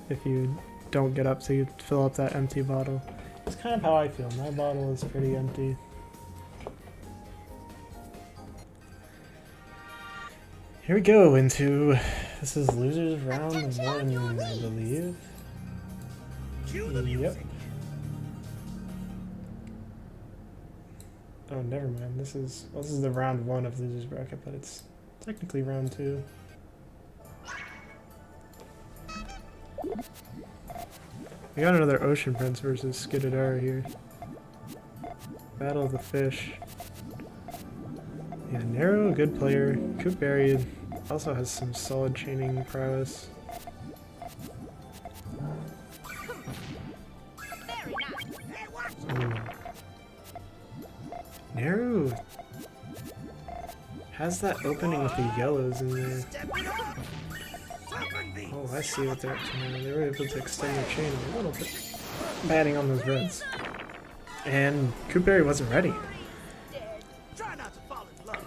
if you don't get up to fill up that empty bottle. It's kind of how I feel. My bottle is pretty empty. Here we go into, this is losers round 1, I believe. Yep. Oh, never mind. This is the round 1 of losers bracket, but it's technically round 2. We got another Ocean Prince versus Suketoudara here. Battle of the Fish. Yeah, Neruu, a good player. Koopary also has some solid chaining prowess. Neruu has that opening with the yellows in there. Oh, I see what they're up to now. They were able to extend their chain a little bit. Batting on those reds. And Koopary wasn't ready.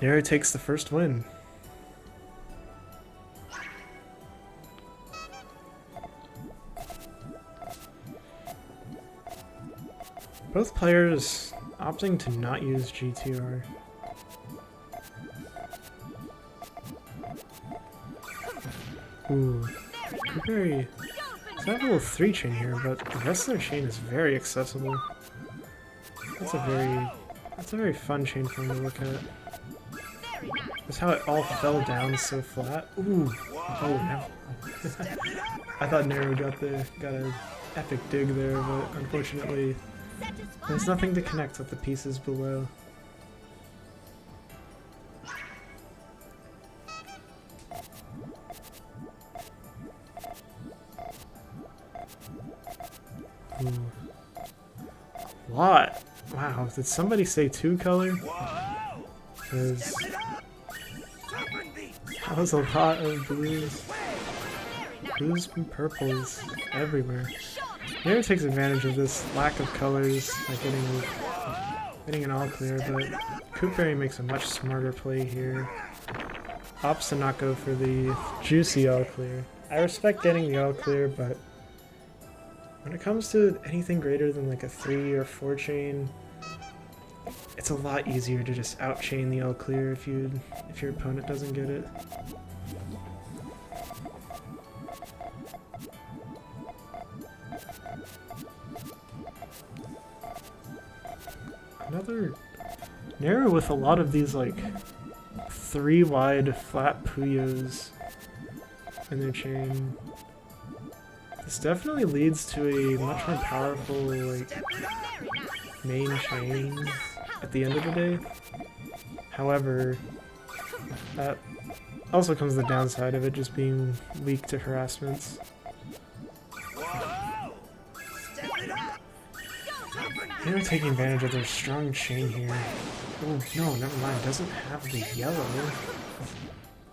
Neruu takes the first win. Both players opting to not use GTR. Ooh, Koopary does have a little 3 chain here, but the rest of their chain is very accessible. That's a very fun chain for me to look at. That's how it all fell down so flat. Ooh, oh no. I thought Neruu got an epic dig there, but unfortunately there's nothing to connect with the pieces below. Ooh. Lot. Wow, did somebody say 2 color? Because that was a lot of blues. Blues and purples everywhere. Neruu takes advantage of this lack of colors by getting an all clear, but Koopary makes a much smarter play here. Opts to not go for the juicy all clear. I respect getting the all clear, but when it comes to anything greater than like a 3 or 4 chain, it's a lot easier to just outchain the all clear if your opponent doesn't get it. Another Neruu with a lot of these like 3 wide flat Puyos in their chain. This definitely leads to a much more powerful like main chain at the end of the day. However, that also comes the downside of it just being weak to harassments. They're taking advantage of their strong chain here. Oh no, never mind, doesn't have the yellow.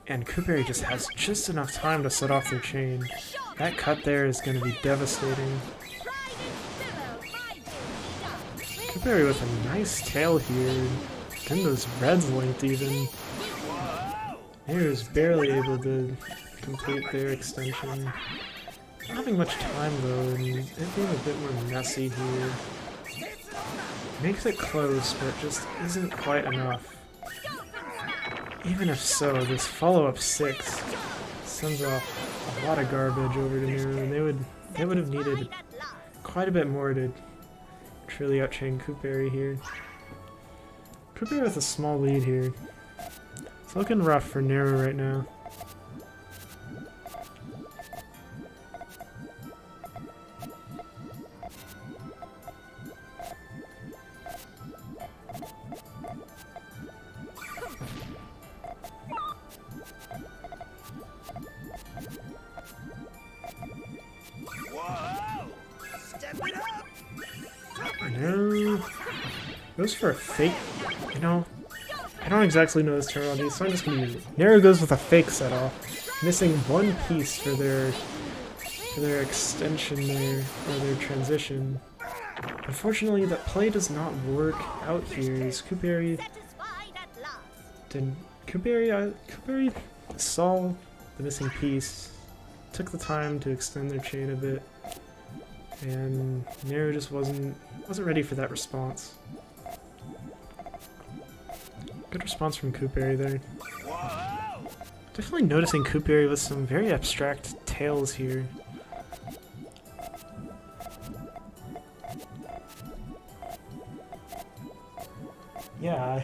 And Koopary just has just enough time to set off their chain. That cut there is going to be devastating. Koopary with a nice tail here. Getting those reds linked even. Neruu's barely able to complete their extension. Not having much time though, and it being a bit more messy here. Makes it close, but just isn't quite enough. Even if so, this follow-up 6 sends off a lot of garbage over to Neruu, and they would have needed quite a bit more to truly outchain Koopary here. Koopary with a small lead here. It's looking rough for Neruu right now. Neruu goes for a fake, you know, I don't exactly know this terminology, so I'm just gonna use it. Neruu goes with a fake set off, missing 1 piece for their extension there, or their transition. Unfortunately, that play does not work out here, as Koopary saw the missing piece took the time to extend their chain a bit, and Neruu just wasn't ready for that response. Good response from Koopary there. Definitely noticing Koopary with some very abstract tails here. Yeah,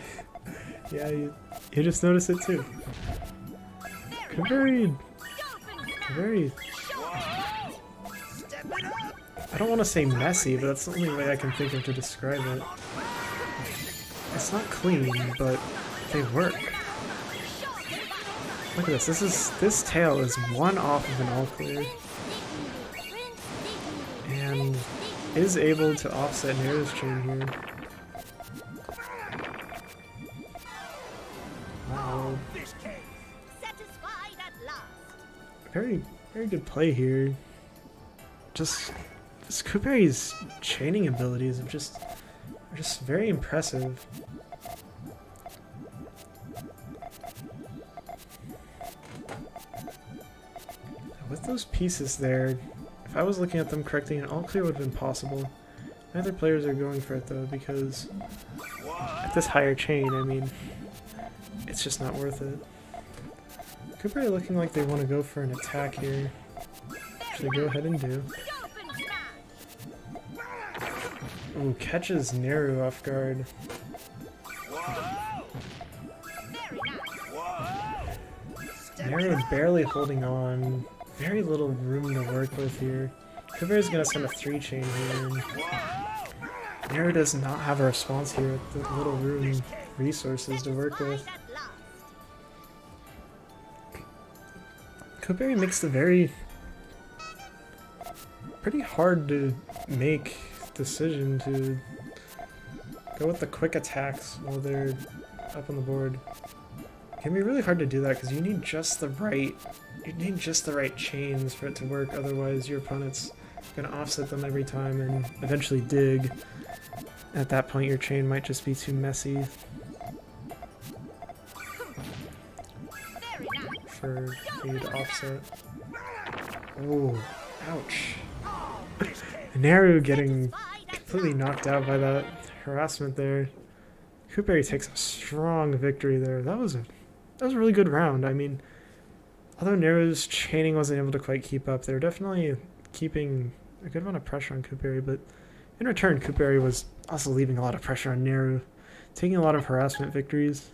yeah, you just noticed it too. Very, I don't want to say messy, but that's the only way I can think of to describe it. It's not clean, but they work. Look at this. This tail is one off of an all clear, and is able to offset Neru's chain here. Wow. Very good play here. Just Koopary's chaining abilities are just very impressive. With those pieces there, if I was looking at them correctly, an all clear would have been possible. Neither players are going for it though, because at this higher chain, I mean, it's just not worth it. Koopary looking like they want to go for an attack here, which they go ahead and do. Ooh, catches Neruu off guard. Neruu barely holding on. Very little room to work with here. Koopary's gonna send a 3 chain here. Neruu does not have a response here with the little room resources to work with. Koopary makes the pretty hard to make decision to go with the quick attacks while they're up on the board. It can be really hard to do that because you need just the right chains for it to work, otherwise your opponent's gonna offset them every time and eventually dig. At that point your chain might just be too messy for you to offset. Oh, ouch. Neruu getting completely knocked out by that harassment there. Koopary takes a strong victory there. That was a really good round. I mean, although Neru's chaining wasn't able to quite keep up, they were definitely keeping a good amount of pressure on Koopary, but in return, Koopary was also leaving a lot of pressure on Neruu, taking a lot of harassment victories.